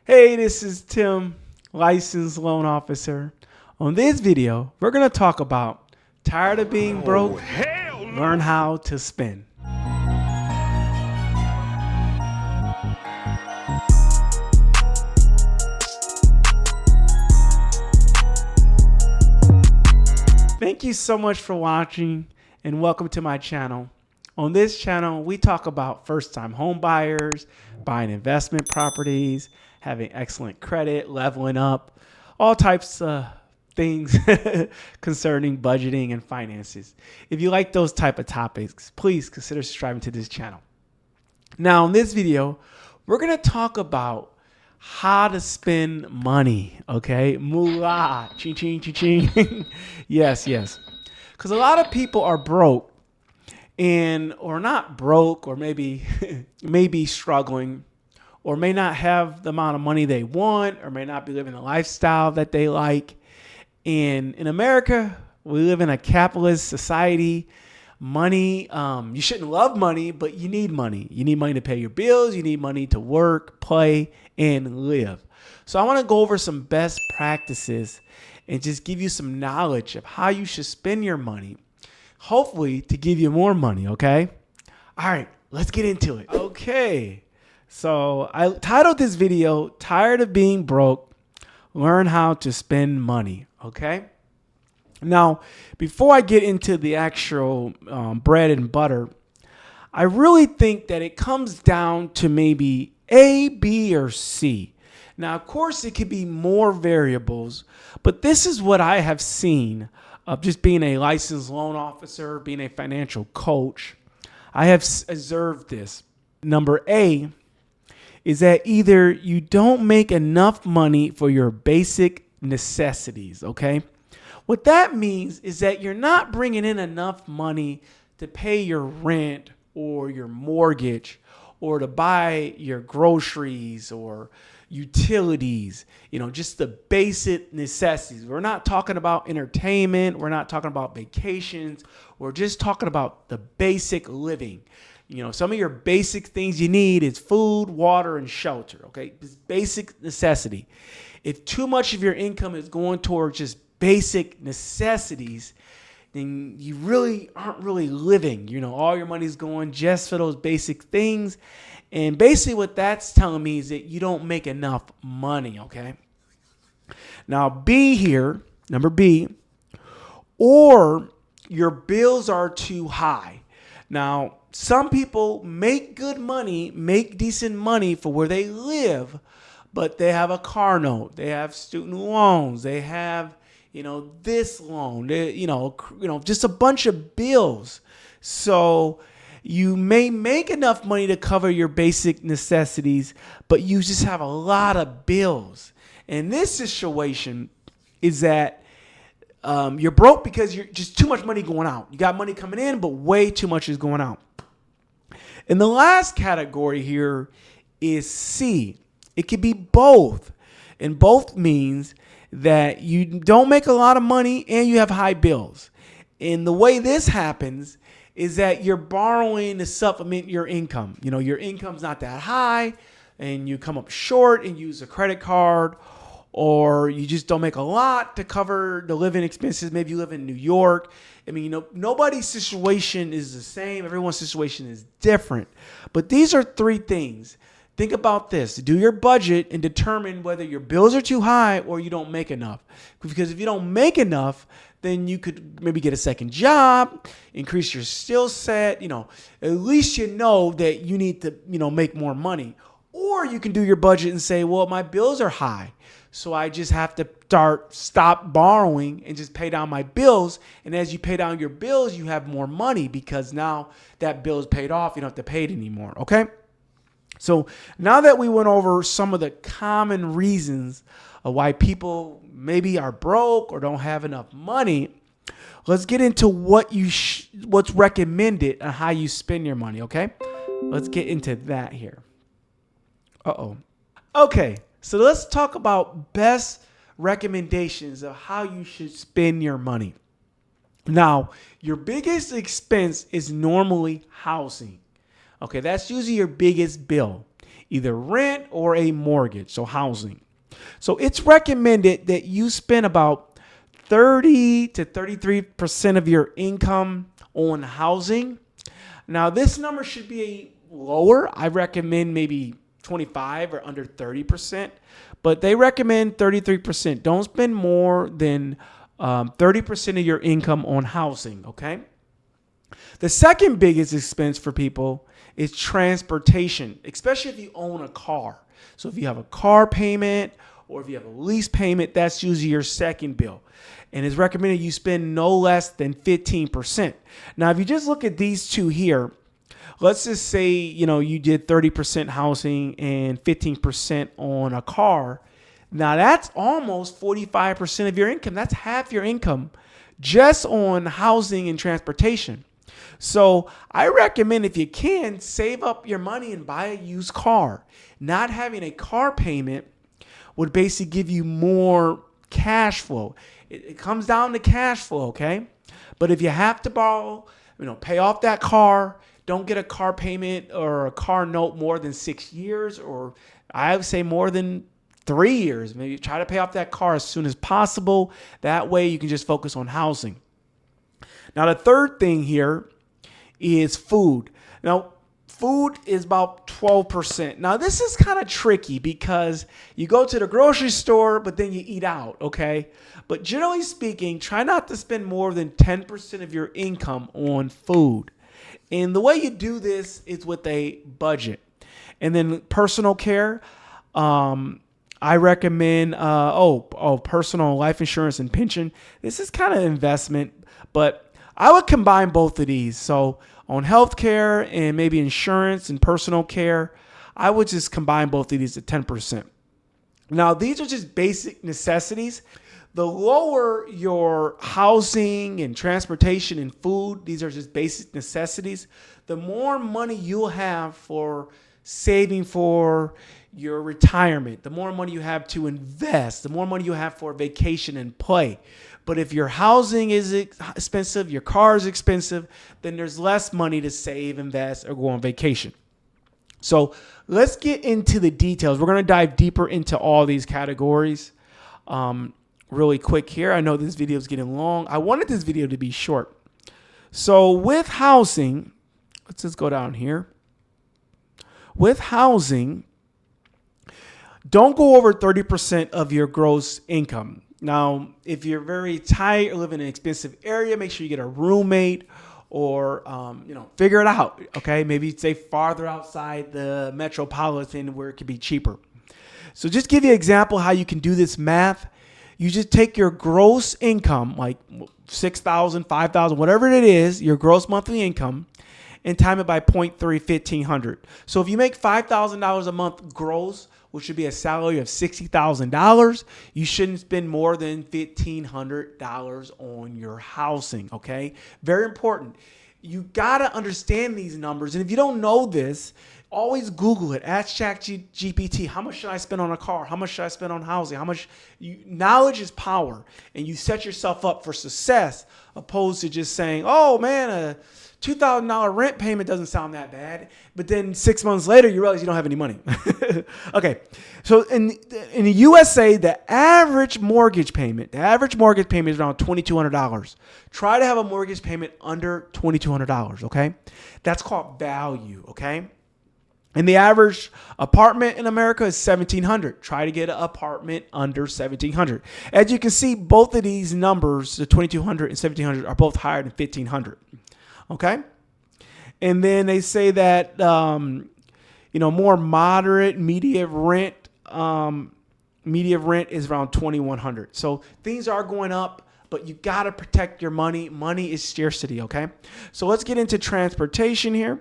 Hey, this is Tim, licensed loan officer. On this video, we're going to talk about tired of being broke, learn how to spend. Thank you so much for watching and welcome to my channel. On this channel, we talk about first-time home buyers, buying investment properties, having excellent credit, leveling up, all types of things concerning budgeting and finances. If you like those type of topics, please consider subscribing to this channel. Now, in this video, we're going to talk about how to spend money, okay? Moolah, ching, ching, ching, ching. Yes. Because a lot of people are broke or not broke, or maybe struggling, or may not have the amount of money they want, or may not be living the lifestyle that they like. And in America, we live in a capitalist society. Money, you shouldn't love money, but you need money. You need money to pay your bills. You need money to work, play, and live. So I want to go over some best practices and just give you some knowledge of how you should spend your money, hopefully to give you more money, okay? All right, let's get into it. Okay, so I titled this video, Tired of Being Broke, Learn How to Spend Money, okay? Now, before I get into the actual bread and butter, I really think that it comes down to maybe A, B, or C. Now, of course, it could be more variables, but this is what I have seen of just being a licensed loan officer, being a financial coach. I have observed this. Number A is that either you don't make enough money for your basic necessities, okay? What that means is that you're not bringing in enough money to pay your rent or your mortgage or to buy your groceries or utilities, just the basic necessities. We're not talking about entertainment. We're not talking about vacations. We're just talking about the basic living. Some of your basic things you need is food, water, and shelter, okay? This basic necessity. If too much of your income is going towards just basic necessities, then you really aren't really living. All your money's going just for those basic things. And basically what that's telling me is that you don't make enough money, okay? Now, B here, number B, or your bills are too high. Now, some people make good money, make decent money for where they live, but they have a car note, they have student loans, they have this loan, just a bunch of bills. So you may make enough money to cover your basic necessities, but you just have a lot of bills. And this situation is that you're broke because you're just too much money going out. You got money coming in, but way too much is going out. And the last category here is C. It could be both. And both means that you don't make a lot of money and you have high bills. And the way this happens is that you're borrowing to supplement your income. Your income's not that high and you come up short and use a credit card, or you just don't make a lot to cover the living expenses. Maybe you live in New York. Nobody's situation is the same. Everyone's situation is different. But these are three things. Think about this. Do your budget and determine whether your bills are too high or you don't make enough. Because if you don't make enough, then you could maybe get a second job, increase your skill set. At least you know that you need to, make more money. Or you can do your budget and say, well, my bills are high, so I just have to stop borrowing and just pay down my bills. And as you pay down your bills, you have more money because now that bill is paid off. You don't have to pay it anymore, okay? So now that we went over some of the common reasons of why people maybe are broke or don't have enough money, let's get into what's recommended and how you spend your money, okay? Let's get into that here. Okay, so let's talk about best recommendations of how you should spend your money. Now, your biggest expense is normally housing. Okay, that's usually your biggest bill. either rent or a mortgage, so housing. So it's recommended that you spend about 30 to 33% of your income on housing. Now, this number should be lower. I recommend maybe 25 or under 30%, but they recommend 33%. Don't spend more than 30% of your income on housing, okay? The second biggest expense for people is transportation, especially if you own a car. So if you have a car payment or if you have a lease payment, that's usually your second bill. And it's recommended you spend no less than 15%. Now, if you just look at these two here, let's just say, you did 30% housing and 15% on a car. Now, that's almost 45% of your income. That's half your income just on housing and transportation. So I recommend, if you can, save up your money and buy a used car. Not having a car payment would basically give you more cash flow. It comes down to cash flow, okay? But if you have to borrow, pay off that car, don't get a car payment or a car note more than 6 years, or I would say more than 3 years. Maybe try to pay off that car as soon as possible. That way you can just focus on housing. Now, the third thing here is food. Now, food is about 12%. Now, this is kind of tricky because you go to the grocery store, but then you eat out, okay? But generally speaking, try not to spend more than 10% of your income on food. And the way you do this is with a budget. And then personal care, I recommend, personal life insurance and pension. This is kind of investment, but I would combine both of these. So on healthcare and maybe insurance and personal care, I would just combine both of these at 10%. Now, these are just basic necessities. The lower your housing and transportation and food, these are just basic necessities, the more money you'll have for saving for your retirement, the more money you have to invest, the more money you have for vacation and play. But if your housing is expensive, your car is expensive, then there's less money to save, invest, or go on vacation. So let's get into the details. We're going to dive deeper into all these categories really quick here. I know this video is getting long. I wanted this video to be short. So with housing, let's just go down here. With housing, don't go over 30% of your gross income. Now, if you're very tight or live in an expensive area, make sure you get a roommate or, figure it out. Okay. Maybe stay farther outside the metropolitan where it could be cheaper. So just give you an example how you can do this math. You just take your gross income, like $6,000, $5,000, whatever it is, your gross monthly income, and time it by 0.3, 1,500. So if you make $5,000 a month gross, which would be a salary of $60,000, you shouldn't spend more than $1,500 on your housing, okay? Very important. You got to understand these numbers. And if you don't know this, always Google it. Ask ChatGPT, how much should I spend on a car? How much should I spend on housing? Knowledge is power. And you set yourself up for success opposed to just saying, oh, man, a $2,000 rent payment doesn't sound that bad. But then 6 months later, you realize you don't have any money. Okay. So in the USA, the average mortgage payment is around $2,200. Try to have a mortgage payment under $2,200. Okay. That's called value. Okay. And the average apartment in America is $1,700. Try to get an apartment under $1,700. As you can see, both of these numbers, the $2,200 and $1,700, are both higher than $1,500. Okay. And then they say that, more moderate media rent is around $2,100. So things are going up, but you got to protect your money. Money is scarcity. Okay. So let's get into transportation here.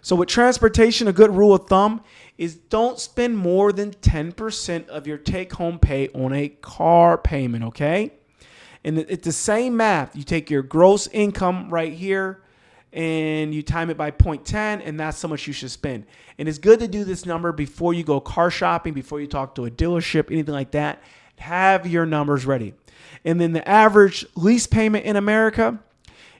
So with transportation, a good rule of thumb is don't spend more than 10% of your take-home pay on a car payment, okay? And it's the same math. You take your gross income right here and you time it by 0.10, and that's how much you should spend. And it's good to do this number before you go car shopping, before you talk to a dealership, anything like that. Have your numbers ready. And then the average lease payment in America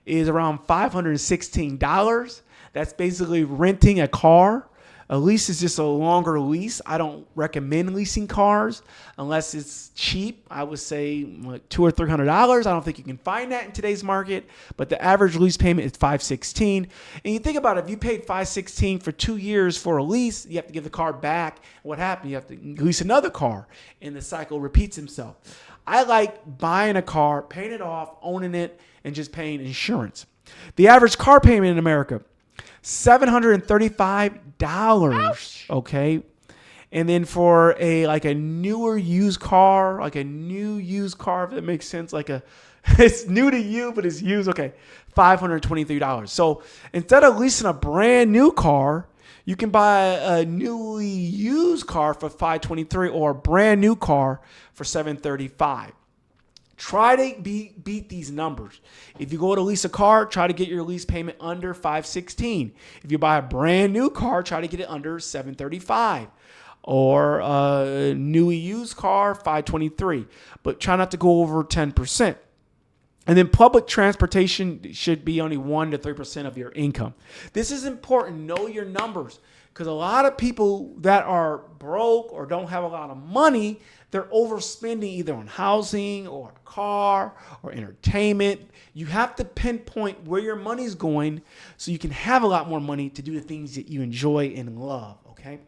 is around $516. That's basically renting a car. A lease is just a longer lease. I don't recommend leasing cars unless it's cheap. I would say like $200 or $300. I don't think you can find that in today's market. But the average lease payment is $516. And you think about it, if you paid $516 for 2 years for a lease, you have to give the car back. What happened? You have to lease another car, and the cycle repeats itself. I like buying a car, paying it off, owning it, and just paying insurance. The average car payment in America, $735. Ouch. Okay. And then for a newer used car, like a new used car, if that makes sense, it's new to you, but it's used. Okay. $523. So instead of leasing a brand new car, you can buy a newly used car for $523 or a brand new car for $735. Try to beat these numbers. If you go to lease a car, try to get your lease payment under $516. If you buy a brand new car, try to get it under $735. Or a newly used car, $523. But try not to go over 10%. And then public transportation should be only 1% to 3% of your income. This is important. Know your numbers. Because a lot of people that are broke or don't have a lot of money, they're overspending either on housing or a car or entertainment. You have to pinpoint where your money's going so you can have a lot more money to do the things that you enjoy and love, okay?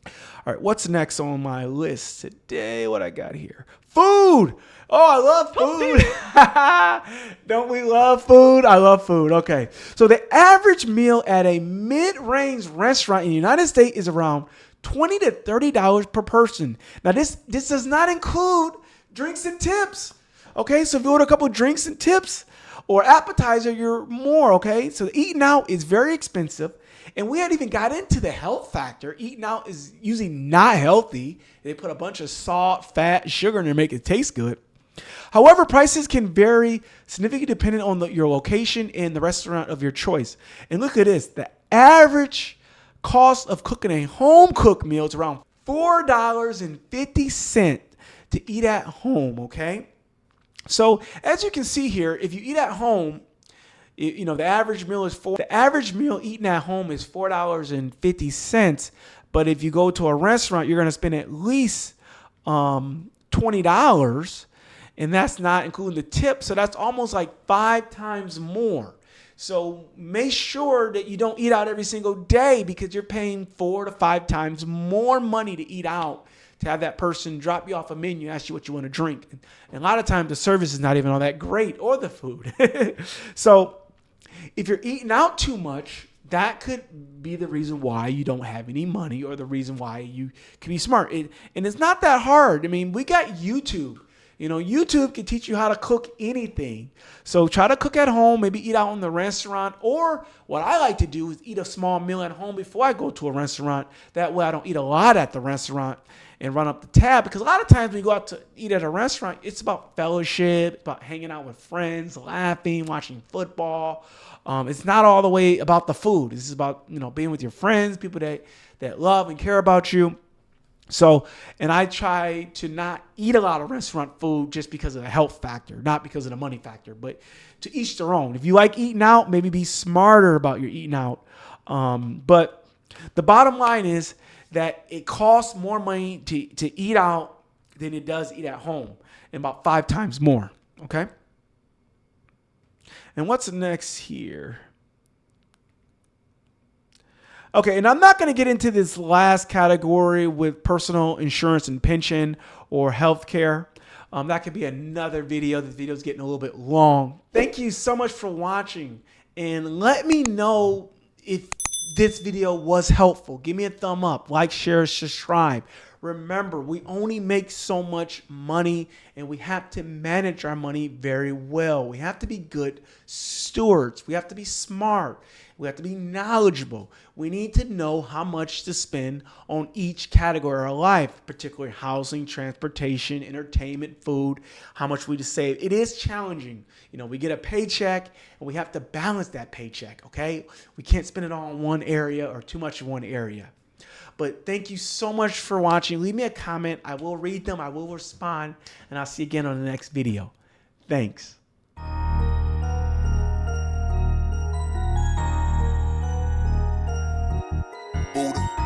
All right, what's next on my list today? What I got here? Food. Oh, I love food. Don't we love food? I love food. Okay. So the average meal at a mid-range restaurant in the United States is around $20 to $30 per person. Now, this does not include drinks and tips. Okay, so if you order a couple of drinks and tips or appetizer, you're more, okay? So eating out is very expensive. And we hadn't even got into the health factor. Eating out is usually not healthy. They put a bunch of salt, fat, sugar in there to make it taste good. However, prices can vary significantly depending on your location and the restaurant of your choice. And look at this. The average cost of cooking a home-cooked meal is around $4.50 to eat at home, okay? So as you can see here, if you eat at home, you know, the average meal eaten at home is $4.50. But if you go to a restaurant, you're going to spend at least $20. And that's not including the tip. So that's almost like 5 times more. So make sure that you don't eat out every single day because you're paying 4 to 5 times more money to eat out, to have that person drop you off a menu, ask you what you want to drink. And a lot of times the service is not even all that great, or the food. So if you're eating out too much, that could be the reason why you don't have any money, or the reason why you can be smart. And it's not that hard. I mean, we got YouTube. You know, YouTube can teach you how to cook anything. So try to cook at home, maybe eat out in the restaurant. Or what I like to do is eat a small meal at home before I go to a restaurant. That way I don't eat a lot at the restaurant and run up the tab. Because a lot of times when you go out to eat at a restaurant, it's about fellowship, it's about hanging out with friends, laughing, watching football. It's not all the way about the food. This is about, you know, being with your friends, people that love and care about you. So, and I try to not eat a lot of restaurant food just because of the health factor, not because of the money factor, but to each their own. If you like eating out, maybe be smarter about your eating out. But the bottom line is that it costs more money to eat out than it does eat at home, and about 5 times more. Okay. And what's next here? Okay, and I'm not going to get into this last category with personal insurance and pension or healthcare. That could be another video. This video is getting a little bit long. Thank you so much for watching, and let me know if this video was helpful. Give me a thumb up, like, share, subscribe. Remember, we only make so much money, and we have to manage our money very well. We have to be good stewards. We have to be smart. We have to be knowledgeable. We need to know how much to spend on each category of our life, particularly housing, transportation, entertainment, food, how much we to save. It is challenging. You know, we get a paycheck and we have to balance that paycheck, okay? We can't spend it all in one area or too much in one area. But thank you so much for watching. Leave me a comment. I will read them. I will respond. And I'll see you again on the next video. Thanks. Buddha.